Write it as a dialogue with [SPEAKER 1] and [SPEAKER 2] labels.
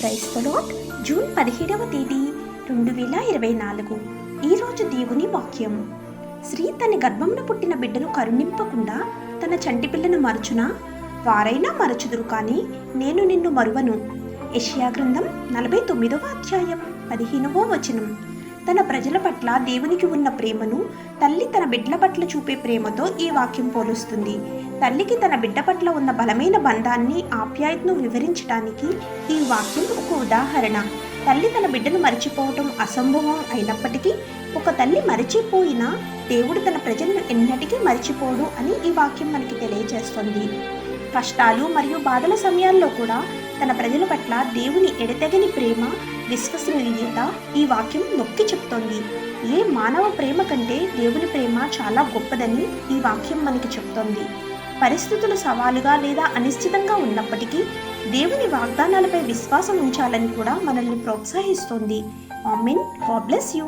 [SPEAKER 1] Praise the lord. June 17వ తేదీ 2024. ఈరోజు దేవుని వాక్యం. స్త్రీ తన గర్భమున పుట్టిన బిడ్డను కరుణింపకుండా తన చంటి పిల్లను మరచునా? వారైనా మరచుదురు, కానీ నేను నిన్ను మరువను. యెషయా గ్రంథం 49వ అధ్యాయం 15వ వచనం. తన ప్రజల పట్ల దేవునికి ఉన్న ప్రేమను తల్లి తన బిడ్డల పట్ల చూపే ప్రేమతో ఈ వాక్యం పోలుస్తుంది. తల్లికి తన బిడ్డ పట్ల ఉన్న బలమైన బంధాన్ని, ఆప్యాయతను వివరించడానికి ఈ వాక్యం ఒక ఉదాహరణ. తల్లి తన బిడ్డను మరిచిపోవటం అసంభవం అయినప్పటికీ, ఒక తల్లి మరిచిపోయినా దేవుడు తన ప్రజలను ఎన్నటికీ మరిచిపోడు అని ఈ వాక్యం మనకి తెలియజేస్తుంది. కష్టాలు మరియు బాధల సమయాల్లో కూడా తన ప్రజల పట్ల దేవుని ఎడతెగని ప్రేమ, విశ్వసనీయత ఈ వాక్యం నొక్కి చెప్తోంది. ఏ మానవ ప్రేమ కంటే దేవుని ప్రేమ చాలా గొప్పదని ఈ వాక్యం మనకి చెప్తోంది. పరిస్థితులు సవాలుగా లేదా అనిశ్చితంగా ఉన్నప్పటికీ దేవుని వాగ్దానాలపై విశ్వాసం ఉంచాలని కూడా మనల్ని ప్రోత్సహిస్తోంది. ఆమేన్. God bless you.